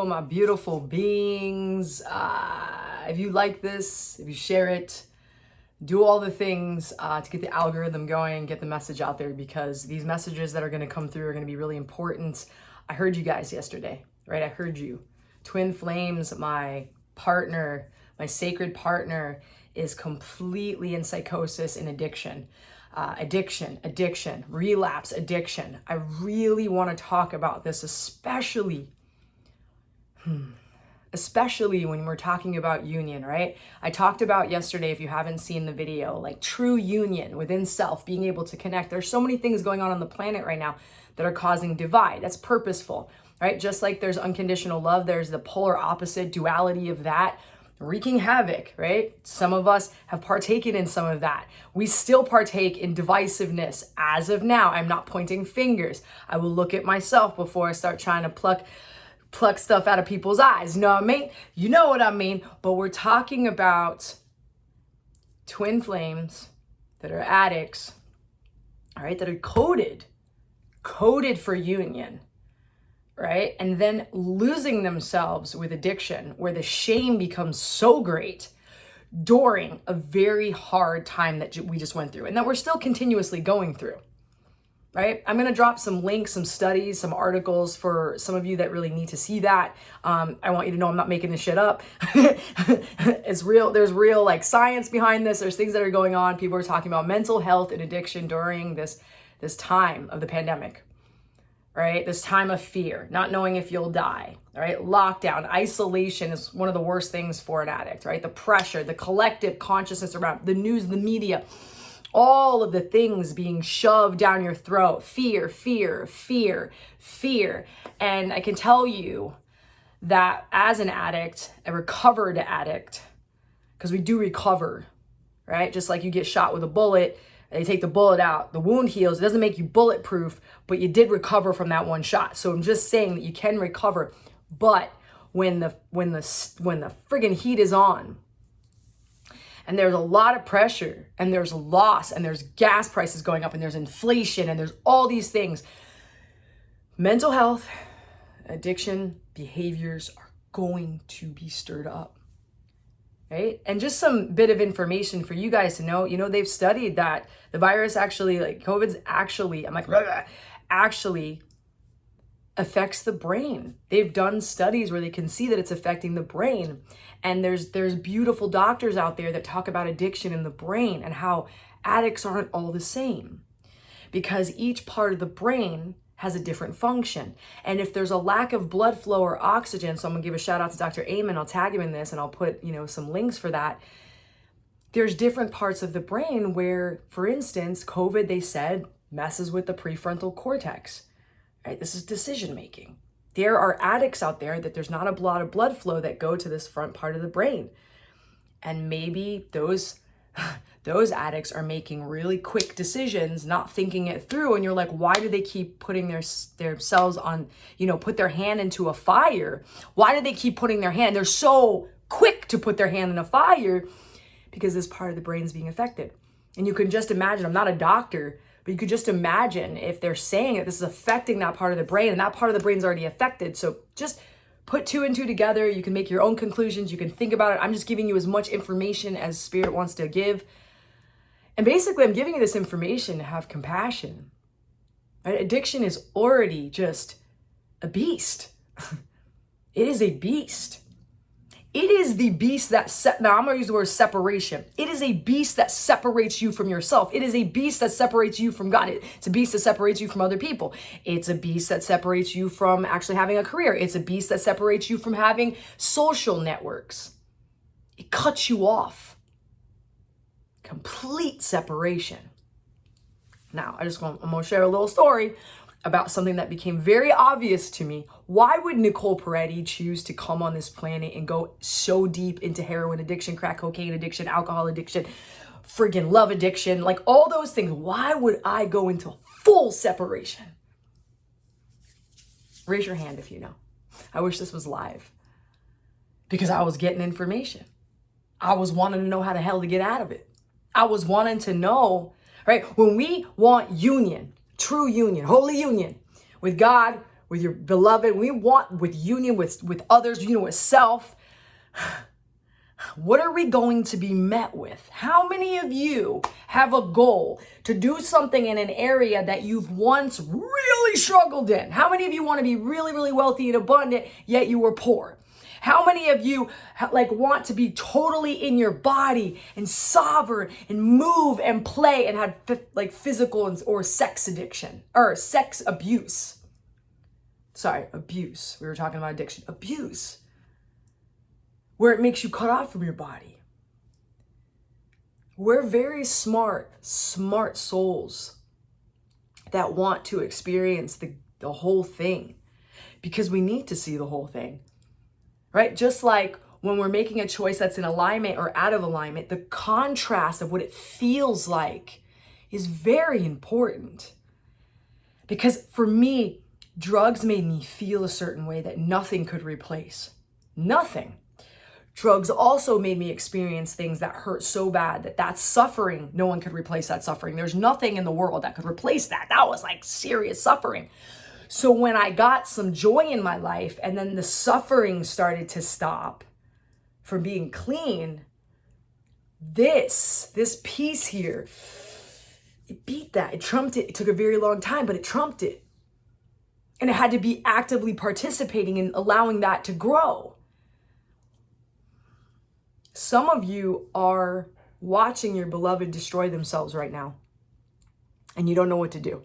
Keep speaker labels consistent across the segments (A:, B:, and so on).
A: My beautiful beings, if you like this, if you share it, do all the things to get the algorithm going, get the message out there, because these messages that are going to come through are going to be really important. I heard you guys yesterday, right? I heard you. Twin Flames, my partner, my sacred partner, is completely in psychosis and addiction. Addiction, relapse, addiction. I really want to talk about this, especially when we're talking about union, right? I talked about yesterday, if you haven't seen the video, like true union within self, being able to connect. There's so many things going on the planet right now that are causing divide. That's purposeful, right? Just like there's unconditional love, there's the polar opposite duality of that, wreaking havoc, right? Some of us have partaken in some of that. We still partake in divisiveness as of now. I'm not pointing fingers. I will look at myself before I start trying to pluck stuff out of people's eyes. You know what I mean? You know what I mean? But we're talking about twin flames that are addicts, all right, that are coded for union, right? And then losing themselves with addiction, where the shame becomes so great during a very hard time that we just went through and that we're still continuously going through. Right? I'm going to drop some links, some studies, some articles for some of you that really need to see that. I want you to know I'm not making this shit up. It's real. There's real like science behind this. There's things that are going on. People are talking about mental health and addiction during this time of the pandemic, right? This time of fear, not knowing if you'll die, right? Lockdown, isolation is one of the worst things for an addict, right? The pressure, the collective consciousness around the news, the media, all of the things being shoved down your throat, fear. And I can tell you that as an addict, a recovered addict, because we do recover, right? Just like you get shot with a bullet, they take the bullet out, the wound heals. It doesn't make you bulletproof, but you did recover from that one shot. So I'm just saying that you can recover. But when the friggin' heat is on, and there's a lot of pressure, and there's loss, and there's gas prices going up, and there's inflation, and there's all these things, mental health, addiction, behaviors are going to be stirred up, right? And just some bit of information for you guys to know, they've studied that the virus actually, like COVID's actually, actually affects the brain. They've done studies where they can see that it's affecting the brain. And there's beautiful doctors out there that talk about addiction in the brain and how addicts aren't all the same, because each part of the brain has a different function. And if there's a lack of blood flow or oxygen, so I'm gonna give a shout out to Dr. Amen, I'll tag him in this and I'll put, some links for that. There's different parts of the brain where, for instance, COVID, they said, messes with the prefrontal cortex. Right? This is decision making. There are addicts out there that there's not a lot of blood flow that go to this front part of the brain. And maybe those addicts are making really quick decisions, not thinking it through. And you're like, why do they keep putting themselves on, put their hand into a fire? Why do they keep putting their hand? They're so quick to put their hand in a fire because this part of the brain is being affected. And you can just imagine, I'm not a doctor, but you could just imagine if they're saying that this is affecting that part of the brain, and that part of the brain's already affected. So just put two and two together. You can make your own conclusions. You can think about it. I'm just giving you as much information as Spirit wants to give. And basically, I'm giving you this information to have compassion. Right? Addiction is already just a beast. It is a beast. It is the beast that, now I'm going to use the word separation. It is a beast that separates you from yourself. It is a beast that separates you from God. It's a beast that separates you from other people. It's a beast that separates you from actually having a career. It's a beast that separates you from having social networks. It cuts you off. Complete separation. Now, I'm going to share a little story about something that became very obvious to me. Why would Nicole Peretti choose to come on this planet and go so deep into heroin addiction, crack cocaine addiction, alcohol addiction, friggin' love addiction, like all those things? Why would I go into full separation? Raise your hand if you know. I wish this was live, because I was getting information. I was wanting to know how the hell to get out of it. I was wanting to know, right? When we want union, true union, holy union with God, with your beloved, we want with union with others, union with self, what are we going to be met with? How many of you have a goal to do something in an area that you've once really struggled in? How many of you want to be really, really wealthy and abundant, yet you were poor? How many of you want to be totally in your body and sovereign and move and play and have physical or sex addiction or sex abuse? Sorry, abuse. We were talking about addiction. Abuse. Where it makes you cut off from your body. We're very smart souls that want to experience the whole thing because we need to see the whole thing, right? Just like when we're making a choice that's in alignment or out of alignment, the contrast of what it feels like is very important. Because for me, drugs made me feel a certain way that nothing could replace. Nothing. Drugs also made me experience things that hurt so bad that suffering, no one could replace that suffering. There's nothing in the world that could replace that. That was like serious suffering. So when I got some joy in my life and then the suffering started to stop from being clean, this piece here, it beat that. It trumped it. It took a very long time, but it trumped it. And it had to be actively participating in allowing that to grow. Some of you are watching your beloved destroy themselves right now, and you don't know what to do.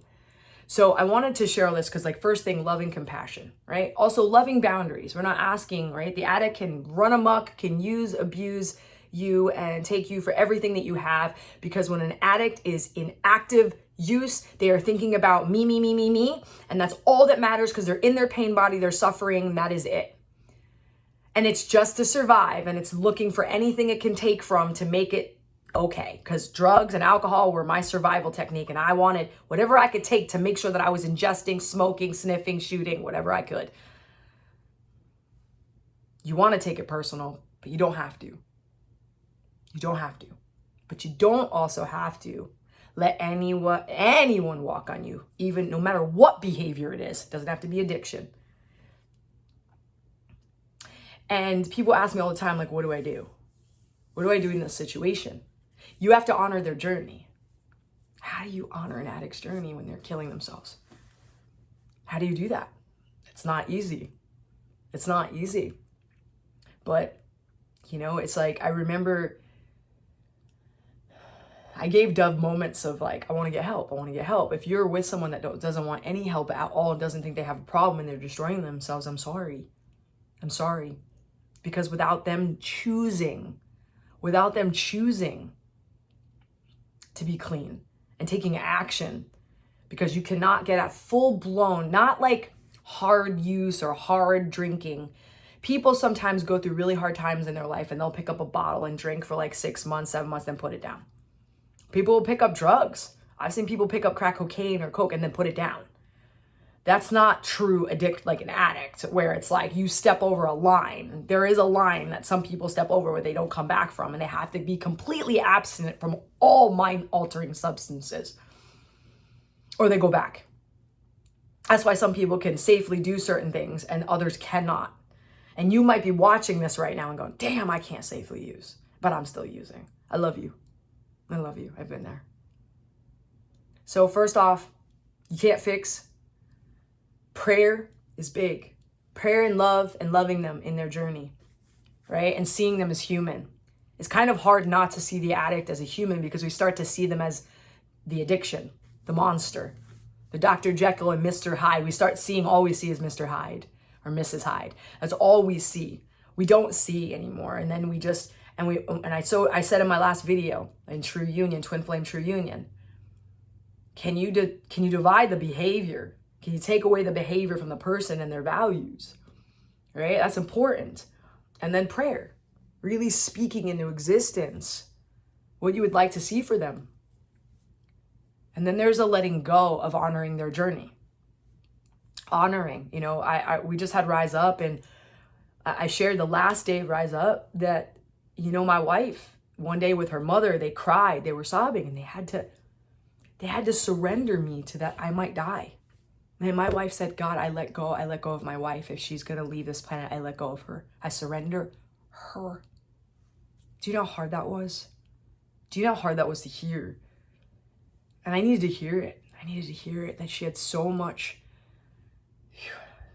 A: So I wanted to share all this because first thing, loving compassion, right? Also loving boundaries. We're not asking, right? The addict can run amok, can abuse you and take you for everything that you have, because when an addict is in active use, they are thinking about me, and that's all that matters because they're in their pain body, they're suffering, and that is it. And it's just to survive, and it's looking for anything it can take from to make it okay. Because drugs and alcohol were my survival technique, and I wanted whatever I could take to make sure that I was ingesting, smoking, sniffing, shooting, whatever I could. You want to take it personal, but you don't have to. You don't have to. But you don't also have to let anyone walk on you, even no matter what behavior it is. It doesn't have to be addiction. And people ask me all the time, what do I do? What do I do in this situation? You have to honor their journey. How do you honor an addict's journey when they're killing themselves? How do you do that? It's not easy. It's not easy. But, it's I remember I gave Dove moments of I want to get help. I want to get help. If you're with someone that doesn't want any help at all and doesn't think they have a problem and they're destroying themselves, I'm sorry. I'm sorry. Because without them choosing to be clean and taking action, because you cannot get at full blown, not hard use or hard drinking. People sometimes go through really hard times in their life and they'll pick up a bottle and drink for 6 months, 7 months, then put it down. People will pick up drugs. I've seen people pick up crack cocaine or coke and then put it down. That's not true an addict, where it's you step over a line. There is a line that some people step over where they don't come back from, and they have to be completely abstinent from all mind-altering substances, or they go back. That's why some people can safely do certain things and others cannot. And you might be watching this right now and going, damn, I can't safely use, but I'm still using. I love you. I love you. I've been there. So first off, you can't fix. Prayer is big. Prayer and love and loving them in their journey, right? And seeing them as human. It's kind of hard not to see the addict as a human because we start to see them as the addiction, the monster, the Dr. Jekyll and Mr. Hyde. We start seeing all we see is Mr. Hyde or Mrs. Hyde. That's all we see. We don't see anymore. And then I said in my last video in True Union, Twin Flame True Union, can you divide the behavior? Can you take away the behavior from the person and their values, right? That's important. And then prayer, really speaking into existence what you would like to see for them. And then there's a letting go of honoring their journey. Honoring, we just had Rise Up, and I shared the last day of Rise Up that, my wife, one day with her mother, they cried, they were sobbing, and they had to surrender me to that I might die. Man, my wife said, God, I let go of my wife. If she's going to leave this planet, I let go of her. I surrender her. Do you know how hard that was? Do you know how hard that was to hear? And I needed to hear it. I needed to hear it, that she had so much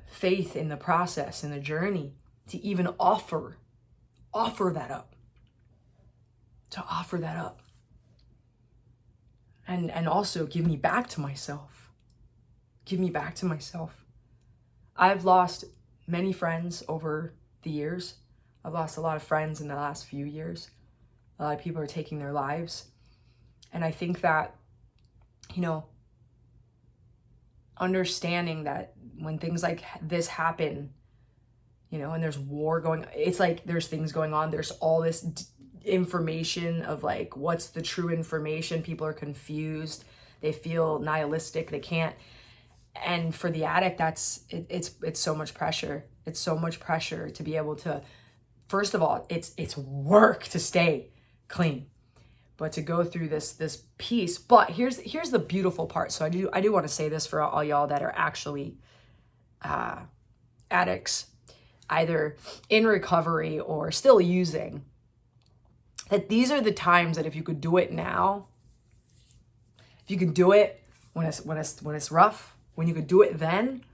A: faith in the process, in the journey, to even offer that up. To offer that up. And also give me back to myself. Give me back to myself. I've lost many friends over the years. I've lost a lot of friends in the last few years. A lot of people are taking their lives. And I think that, you know, understanding that when things like this happen, you know, and there's war going, it's like there's things going on. There's all this information of like, what's the true information? People are confused. They feel nihilistic. They can't. And for the addict, it's so much pressure. It's so much pressure to be able to, first of all, it's work to stay clean, but to go through this piece. But here's the beautiful part. So I do want to say this for all y'all that are actually addicts, either in recovery or still using, that these are the times that if you could do it now, if you can do it when it's rough, when you could do it then,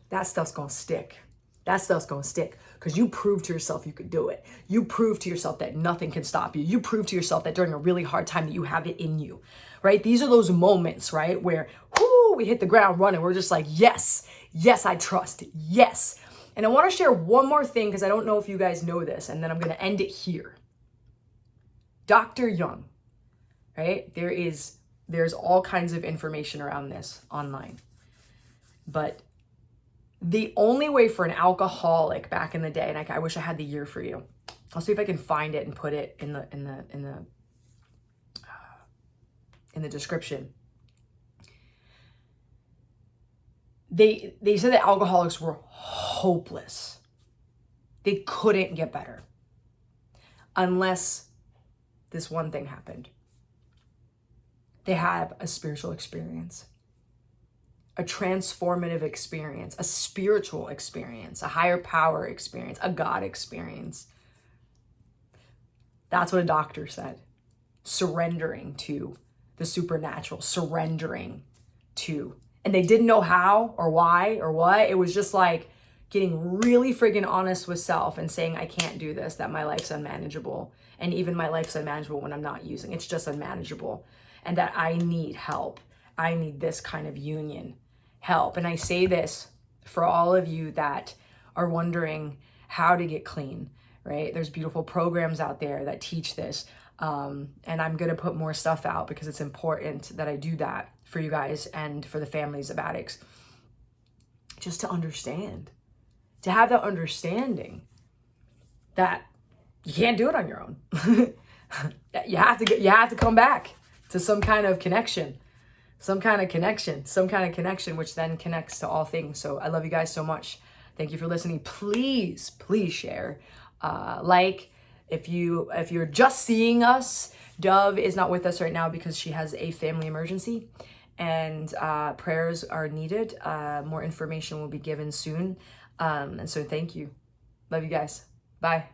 A: that stuff's gonna stick. That stuff's gonna stick because you proved to yourself you could do it. You proved to yourself that nothing can stop you. You proved to yourself that during a really hard time that you have it in you, right? These are those moments, right, where we hit the ground running. We're just like, yes, I trust, yes. And I want to share one more thing because I don't know if you guys know this, and then I'm gonna end it here. Dr. Jung, right? There's all kinds of information around this online. But the only way for an alcoholic back in the day, and I wish I had the year for you. I'll see if I can find it and put it in the description. They said that alcoholics were hopeless. They couldn't get better unless this one thing happened. They have a spiritual experience, a transformative experience, a spiritual experience, a higher power experience, a God experience. That's what a doctor said. Surrendering to the supernatural, surrendering to. And they didn't know how or why or what. It was just like getting really friggin' honest with self and saying, I can't do this, that my life's unmanageable. And even my life's unmanageable when I'm not using. It's just unmanageable. And that I need help. I need this kind of union help. And I say this for all of you that are wondering how to get clean, right? There's beautiful programs out there that teach this. And I'm going to put more stuff out because it's important that I do that for you guys and for the families of addicts. Just to understand, to have that understanding that you can't do it on your own. You have to come back to some kind of connection, which then connects to all things. So I love you guys so much. Thank you for listening. Please share, like. If you're just seeing us, Dove is not with us right now because she has a family emergency, and prayers are needed. More information will be given soon. And so thank you. Love you guys. Bye.